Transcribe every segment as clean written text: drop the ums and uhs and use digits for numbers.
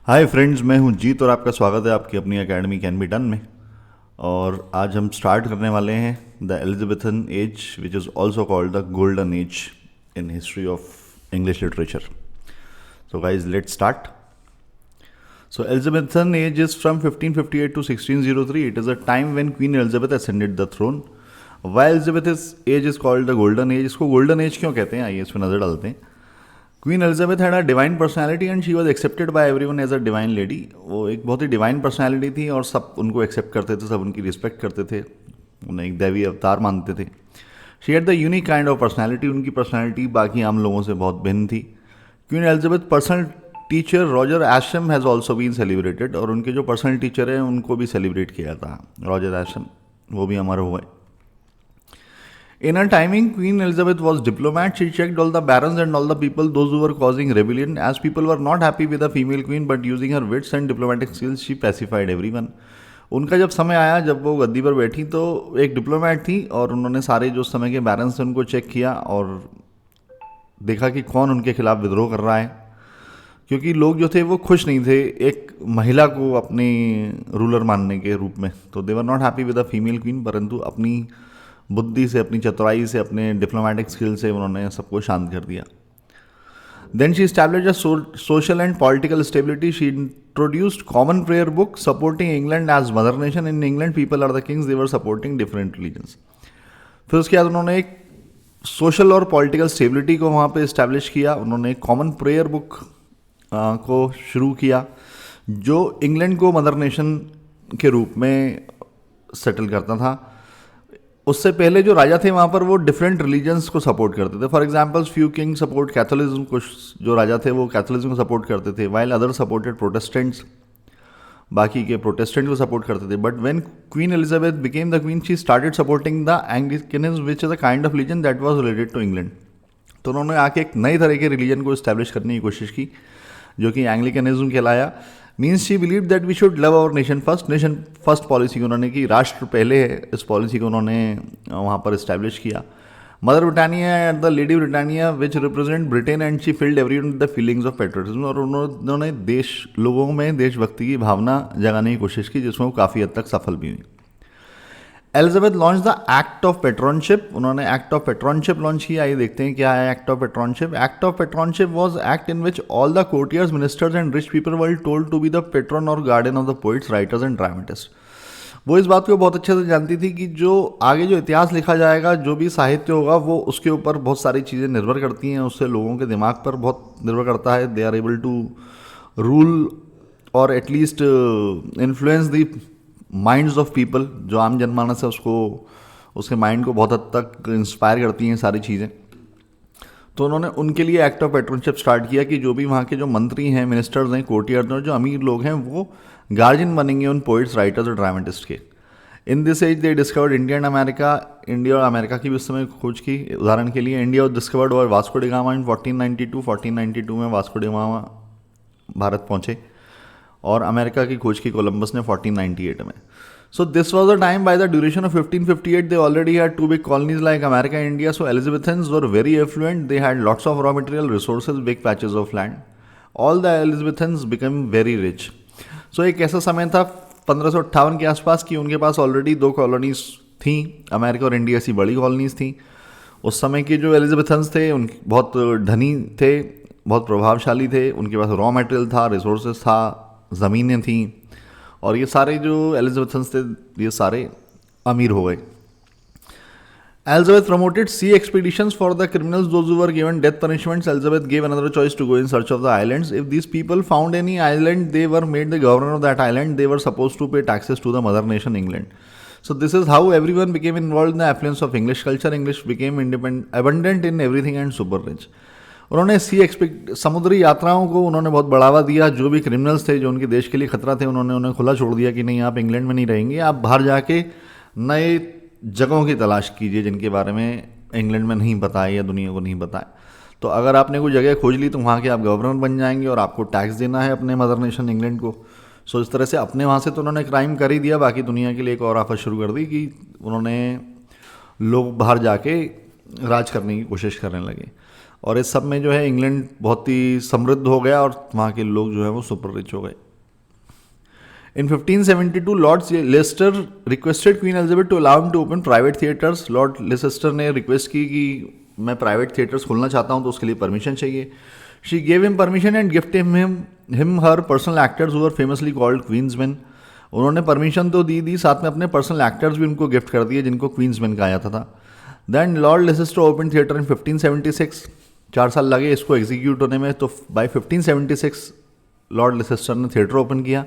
Hi friends, मैं हूं जीत और आपका स्वागत है आपकी अपनी एकेडमी कैन बी डन में। और आज हम स्टार्ट करने वाले हैं the Elizabethan age which is also called the golden age in history of English literature. So guys let's start. So Elizabethan age is from 1558 to 1603. It is a time when Queen Elizabeth ascended the throne. Why Elizabeth's age is called the golden age? इसको golden age क्यों कहते हैं, आइए इस पर नज़र डालते हैं। Queen Elizabeth had a divine personality and she was accepted by everyone as a divine lady. वो एक बहुत ही डिवाइन पर्सनैलिटी थी और सब उनको एक्सेप्ट करते थे, सब उनकी रिस्पेक्ट करते थे, उन्हें एक दैवी अवतार मानते थे। She had the unique kind of personality. उनकी पर्सनैलिटी बाकी आम लोगों से बहुत भिन्न थी। Queen Elizabeth personal teacher Roger Ascham has also been celebrated, और उनके जो पर्सनल टीचर हैं उनको भी सेलिब्रेट किया था, रॉजर एशम, वो भी अमर हुए। In her timing, Queen Elizabeth was diplomat. She checked all the barons and all the people, those who were causing rebellion. As people were not happy with the female queen, but using her wits and diplomatic skills, she pacified everyone. उनका जब समय आया, जब वो गद्दी पर बैठी, तो एक डिप्लोमेट थी और उन्होंने सारे जो समय के बैरन्स थे उनको चेक किया और देखा कि कौन उनके खिलाफ विद्रोह कर रहा है, क्योंकि लोग जो थे वो खुश नहीं थे एक महिला को अपने रूलर मानने के रूप में। तो they were not happy with the female queen, परंतु अपनी बुद्धि से, अपनी चतुराई से, अपने डिप्लोमेटिक स्किल से उन्होंने सबको शांत कर दिया। Then she established a social and political stability. She introduced Common Prayer Book supporting England as mother nation. In England people are the kings, they were supporting different religions. फिर उसके बाद उन्होंने एक सोशल और पॉलिटिकल स्टेबिलिटी को वहाँ पे establish किया। उन्होंने एक कॉमन प्रेयर बुक को शुरू किया जो इंग्लैंड को मदर नेशन के रूप में सेटल करता था। उससे पहले जो राजा थे वहाँ पर वो डिफरेंट रिलीजन्स को सपोर्ट करते थे। For example few king support Catholicism, कुछ जो राजा थे वो कैथोलिज्म को सपोर्ट करते थे, वाइल अदर सपोर्टेड प्रोटेस्टेंट्स, बाकी के प्रोटेस्टेंट को सपोर्ट करते थे। But when queen Elizabeth became the queen, she started supporting the Anglicanism which is a kind of religion that was related to England. तो उन्होंने आके एक नई तरह के रिलीजन को इस्टेब्लिश करने की कोशिश की जो कि एंग्लिकनिज्म कहलाया। Means she believe that we should love our nation first. Nation first policy उन्होंने की, राष्ट्र पहले है, इस पॉलिसी को उन्होंने वहाँ पर इस्टेब्लिश किया। Mother Britannia and the lady Britannia which represent Britain, and she field everyone with the feelings of patriotism. और उन्होंने देश लोगों में देशभक्ति की भावना जगाने की कोशिश की, जिसमें वो काफ़ी हद तक सफल भी हुई। Elizabeth launch the act of patronship. उन्होंने एक्ट ऑफ पेट्रॉनशिप लॉन्च किया। आइए देखते हैं क्या है act of patronship. Act of patronship was act in which all the courtiers, ministers and rich people were told to be the patron और guardian of the poets, writers and dramatist. वो इस बात को बहुत अच्छे से जानती थी कि जो आगे जो इतिहास लिखा जाएगा, जो भी साहित्य होगा, वो उसके ऊपर बहुत सारी चीज़ें निर्भर करती हैं, उससे लोगों के दिमाग पर बहुत निर्भर करता है। They are able to rule और at least influence the minds of people. जो आम जनमानस है उसको, उसके माइंड को बहुत हद तक इंस्पायर करती हैं सारी चीज़ें। तो उन्होंने उनके लिए एक्ट ऑफ पेट्रनशिप स्टार्ट किया कि जो भी वहाँ के जो मंत्री हैं, मिनिस्टर्स हैं, कोर्टियर्स हैं, जो अमीर लोग हैं, वो गार्जियन बनेंगे उन पोइट्स, राइटर्स और ड्रामेटिस्ट के। In this age they discovered India and America. India और अमेरिका की भी उस समय खोज की। उदाहरण के लिए इंडिया डिस्कवर्ड और वास्को डी गामा इन 1492 में वास्को डी गामा भारत पहुँचे, और अमेरिका की खोज की कोलंबस ने 1498 में। So this was the time, by the duration of 1558 they already had two big colonies like America and India. So Elizabethans were very affluent. They had lots of raw material, resources, big patches of land. All the Elizabethans became very rich. So एक ऐसा समय था 1558 के आसपास कि उनके पास already दो colonies थी, अमेरिका और इंडिया सी बड़ी कॉलोनीज थी। उस समय के जो एलिजाबेथन्स थे उन बहुत धनी थे, बहुत प्रभावशाली थे, उनके पास रॉ मटेरियल था, रिसोर्सेज था, ज़मीनें थी, और ये सारे जो एलिजाबेथन्स थे ये सारे अमीर हो गए। Elizabeth promoted sea expeditions for the criminals those who were given death punishments. Elizabeth gave another choice to go in search of the islands. If these people found any island they were made the governor of that island. They were suppose to pay taxes to the mother nation England. So this is how everyone became involved in the affluence of English culture. English became independent, abundant in everything and super rich. उन्होंने समुद्री यात्राओं को उन्होंने बहुत बढ़ावा दिया। जो भी क्रिमिनल्स थे, जो उनके देश के लिए खतरा थे, उन्होंने उन्हें खुला छोड़ दिया कि नहीं, आप इंग्लैंड में नहीं रहेंगे, आप बाहर जाके नए जगहों की तलाश कीजिए जिनके बारे में इंग्लैंड में नहीं पता है या दुनिया को नहीं पता है। तो अगर आपने कोई जगह खोज ली तो वहाँ के आप गवर्नर बन जाएंगे और आपको टैक्स देना है अपने मदर नेशन इंग्लैंड को। सो इस तरह से अपने वहाँ से तो उन्होंने क्राइम कर ही दिया, बाकी दुनिया के लिए एक और आफत शुरू कर दी कि उन्होंने लोग बाहर जाके राज करने की कोशिश करने लगे। और इस सब में जो है इंग्लैंड बहुत ही समृद्ध हो गया और वहाँ के लोग जो है वो सुपर रिच हो गए. In 1572, Lord Leicester requested Queen Elizabeth to allow him to open private theatres. Lord Leicester ने रिक्वेस्ट की कि मैं प्राइवेट थिएटर्स खोलना चाहता हूँ तो उसके लिए परमिशन चाहिए. She gave him permission and gifted him her personal actors who were famously called Queensmen. उन्होंने परमिशन तो दी साथ में अपने पर्सनल एक्टर्स भी उनको गिफ्ट कर दिए जिनको क्वींसमैन कहा जाता था. Then Lord Leicester open theatre in 1576. 4 साल लगे इसको एग्जीक्यूट होने में, तो बाय 1576 लॉर्ड लेसेस्टर ने थिएटर ओपन किया.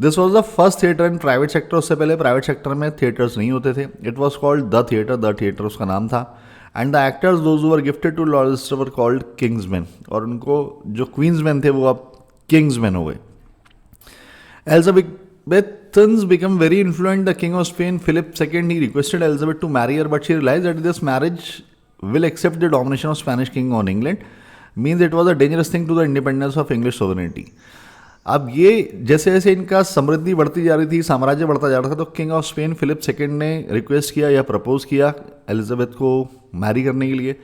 This was the first theatre in private sector. उससे पहले प्राइवेट सेक्टर में थिएटर्स नहीं होते थे. It was called the theatre उसका नाम था. And the actors those were gifted to Lord Leicester were called kingsman. और उनको जो क्वींसमैन थे वो अब किंग्समैन हो गए. Elizabethans became very influential. The King of Spain, Philip II, he requested Elizabeth to marry her, but she realized that this marriage will accept the domination of Spanish king on England. Means it was a dangerous thing to the independence of English sovereignty. अब ये जैसे जैसे इनका समृद्धि बढ़ती जा रही थी, साम्राज्य बढ़ता जा रहा था, तो king of Spain Philip second ने रिक्वेस्ट किया या प्रपोज किया एलिजाबेथ को मैरी करने के लिए.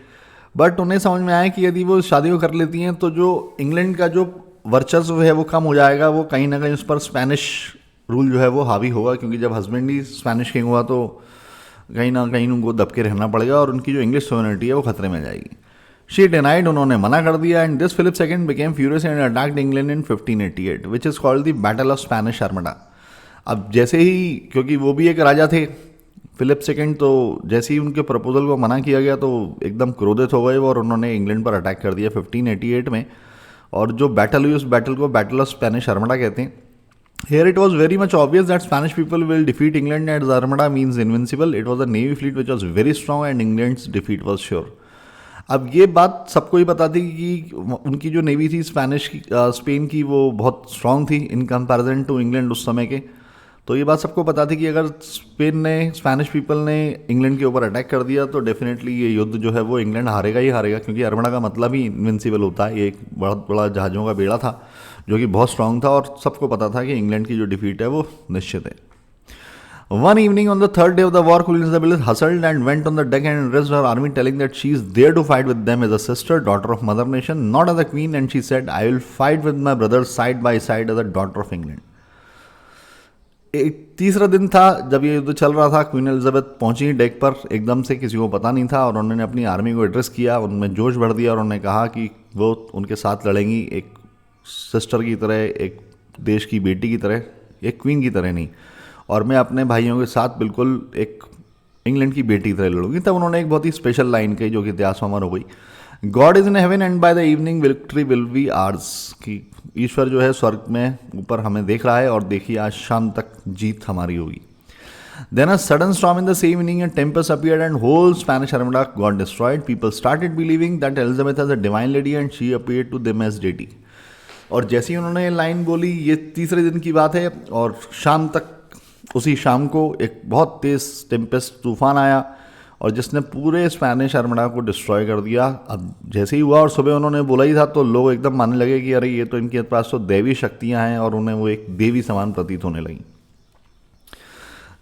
बट उन्हें समझ में आया कि यदि वो शादी को कर लेती हैं तो जो इंग्लैंड का जो वर्चस्व है वो कम हो जाएगा. वो कहीं ना कहीं उस पर स्पेनिश रूल जो है वो हावी होगा, क्योंकि जब हस्बैंड ही स्पेनिश किंग हुआ तो कहीं ना कहीं उनको दबके रहना पड़ेगा और उनकी जो इंग्लिश सोवरेनिटी है वो खतरे में जाएगी. शी डिनाइड, उन्होंने मना कर दिया. And this Philip second became furious and attacked England in 1588 which is called the battle of Spanish Armada. अब जैसे ही, क्योंकि वो भी एक राजा थे फिलिप सेकंड, तो जैसे ही उनके प्रपोजल को मना किया गया तो एकदम क्रोधित हो गए और उन्होंने इंग्लैंड पर अटैक कर दिया 1588 में. और जो बैटल हुई उस बैटल को बैटल ऑफ स्पेनिश आर्मडा कहते हैं. Here it was very much obvious that Spanish people will defeat England, as Armada means invincible. It was a navy fleet which was very strong and England's defeat was sure. अब ये बात सबको ही पता थी कि उनकी जो नेवी थी स्पेन की वो बहुत स्ट्रांग थी इन कंपैरिजन टू इंग्लैंड उस समय के. तो ये बात सबको पता थी कि अगर स्पेनिश पीपल ने इंग्लैंड के ऊपर अटैक कर दिया तो डेफिनेटली ये युद्ध जो है वो इंग्लैंड हारेगा ही हारेगा, क्योंकि आर्मडा का मतलब ही इनविंसिबल होता है. ये एक बहुत बड़ा जहाज़ों का बेड़ा था जो कि बहुत स्ट्रांग था और सबको पता था कि इंग्लैंड की जो डिफीट है वो निश्चित है. One evening on the third day of the war, Queen Elizabeth hustled and went on the deck and addressed her army, telling that she is there to fight with them as a sister, daughter of Mother Nation, not as a queen. And she said, "I will fight with my brothers side by side as a daughter of England." एक तीसरा दिन था जब ये युद्ध चल रहा था. क्वीन एलिजाबेथ पहुंची डेक पर एकदम से, किसी को पता नहीं था, और उन्होंने अपनी आर्मी को एड्रेस किया, उनमें जोश भर दिया और उन्होंने कहा कि वो उनके साथ लड़ेंगी एक सिस्टर की तरह, एक देश की बेटी की तरह, एक क्वीन की तरह नहीं, और मैं अपने भाइयों के साथ बिल्कुल एक इंग्लैंड की बेटी की तरह लड़ूंगी. तब उन्होंने एक बहुत ही स्पेशल लाइन कही जो कि इतिहास में अमर हो गई. God is in heaven and by the evening victory will be ours. कि ईश्वर जो है स्वर्ग में ऊपर हमें देख रहा है और देखिए आज शाम तक जीत हमारी होगी. Then a sudden storm in the same evening and tempest appeared and whole Spanish armada got destroyed. People started believing that Elizabeth was a divine lady and she appeared to them as deity. और जैसे ही उन्होंने line बोली, ये तीसरे दिन की बात है, और शाम तक, उसी शाम को एक बहुत तेज़ टेम्पेस्ट तूफान आया और जिसने पूरे स्पेनिश आर्मडा को डिस्ट्रॉय कर दिया. अब जैसे ही हुआ और सुबह उन्होंने बोला ही था तो लोग एकदम मानने लगे कि अरे ये तो इनके पास तो दैवी शक्तियाँ हैं, और उन्हें वो एक देवी समान प्रतीत होने लगी.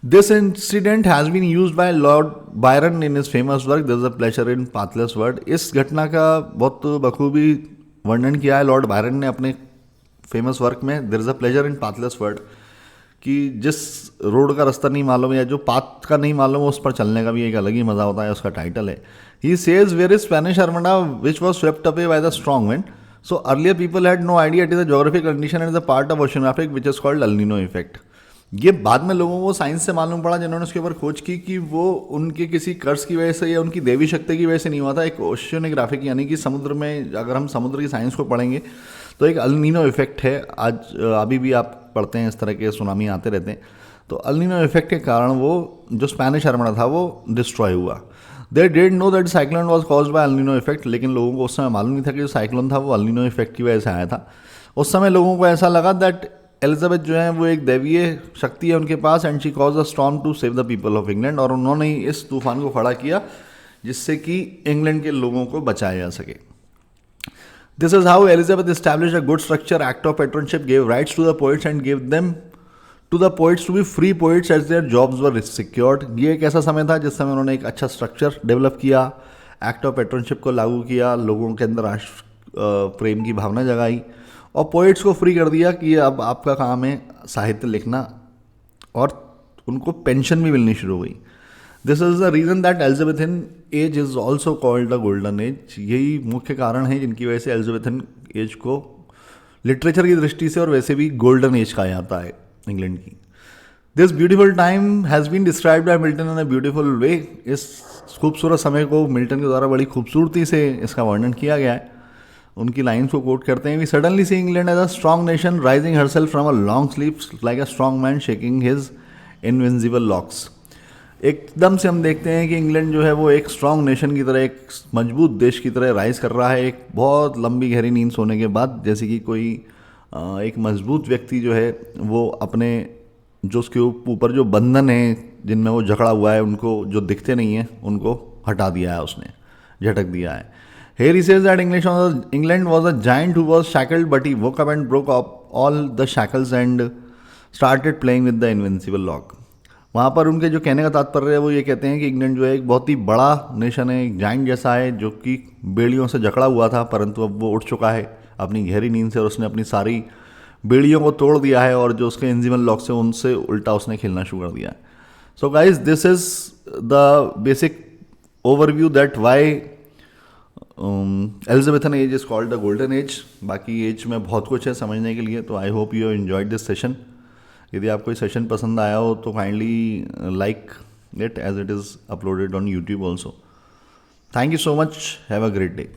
This incident has been used by Lord Byron in his famous work there is a pleasure in pathless word. इस घटना का बहुत बखूबी वर्णन किया है लॉर्ड बायरन ने अपने फेमस वर्क में there is a pleasure in pathless word, कि जिस रोड का रास्ता नहीं मालूम या जो पाथ का नहीं मालूम उस पर चलने का भी एक अलग ही मजा होता है, उसका टाइटल है. He says where is Spanish armada which was swept away by the strong wind. So earlier people had no idea it is a geographic condition and is a part of oceanographic which is called El Nino effect. ये बाद में लोगों को science से मालूम पड़ा जिन्होंने उसके ऊपर खोज की कि वो उनके किसी कर्ज की वजह से या उनकी देवी शक्ति की वजह से नहीं हुआ था. एक ओशियोग्राफिक यानी कि समुद्र में अगर हम समुद्र की साइंस को पढ़ेंगे तो एक एल नीनो इफेक्ट है. आज अभी भी आप पढ़ते हैं, इस तरह के सुनामी आते रहते हैं. तो एल नीनो इफेक्ट के कारण वो जो स्पेनिश आर्मडा था वो डिस्ट्रॉय हुआ. They did know that cyclone was caused by L Nino effect. लेकिन लोगों को उस समय मालूम नहीं था कि जो साइक्लोन था वो एल नीनो इफेक्ट की वजह से आया था. उस समय लोगों को ऐसा लगा दैट एलिजाबेथ जो है वो एक दैवीय शक्ति है उनके पास, and she cause a storm to save the people of England. और उन्होंने इस तूफान को खड़ा किया जिससे कि इंग्लैंड के लोगों को बचाया जा सके. This is how Elizabeth established a good structure. Act of patronship gave rights to the poets and gave them to the poets to be free poets as their jobs were secured. ये एक ऐसा समय था जिस समय उन्होंने एक अच्छा स्ट्रक्चर डेवलप किया, एक्ट ऑफ पेट्रनशिप को लागू किया, लोगों के अंदर राष्ट्र प्रेम की भावना जगाई और पोइट्स को फ्री कर दिया कि अब आपका काम है साहित्य लिखना, और उनको पेंशन भी मिलनी शुरू हो गई। This is the reason that Elizabethan age is also called the golden as. यही मुख्य कारण है जिनकी वजह से एलिजाबेथन एज को लिटरेचर की दृष्टि से और वैसे भी गोल्डन एज कहा जाता है इंग्लैंड की। This beautiful time has been described by Milton in a beautiful way. इस खूबसूरत समय को मिल्टन के द्वारा बड़ी खूबसूरती से इसका वर्णन किया गया है। उनकी लाइन्स को कोट करते हैं, we suddenly see England as a strong nation rising herself from a long sleep like a strong man shaking his invincible locks. एकदम से हम देखते हैं कि इंग्लैंड जो है वो एक स्ट्रॉन्ग नेशन की तरह, एक मजबूत देश की तरह राइज कर रहा है एक बहुत लंबी गहरी नींद सोने के बाद। जैसे कि कोई एक मजबूत व्यक्ति जो है वो अपने जो उसके ऊपर जो बंधन है जिनमें वो जकड़ा हुआ है, उनको जो दिखते नहीं हैं उनको हटा दिया है, उसने झटक दिया है। Here he says that England was a giant who was shackled, but he woke up and broke up all the shackles and started playing with the invincible lock. वहाँ पर उनके जो कहने का तात्पर्य है वो ये कहते हैं कि इंग्लैंड जो है एक बहुत ही बड़ा नेशन है, एक जाइंट जैसा है जो कि बेड़ियों से जकड़ा हुआ था, परंतु अब वो उठ चुका है अपनी गहरी नींद से और उसने अपनी सारी बेड़ियों को तोड़ दिया है और जो उसके इनविजिबल लॉक से उनसे उल्टा उसने खेलना शुरू कर दिया है। So guys, this is the basic overview that why Elizabethan age is called the golden age. बाकी एज में बहुत कुछ है समझने के लिए, तो I hope you have enjoyed this session. यदि आपको ये सेशन पसंद आया हो तो kindly like it as it is uploaded on YouTube also. Thank you so much, have a great day.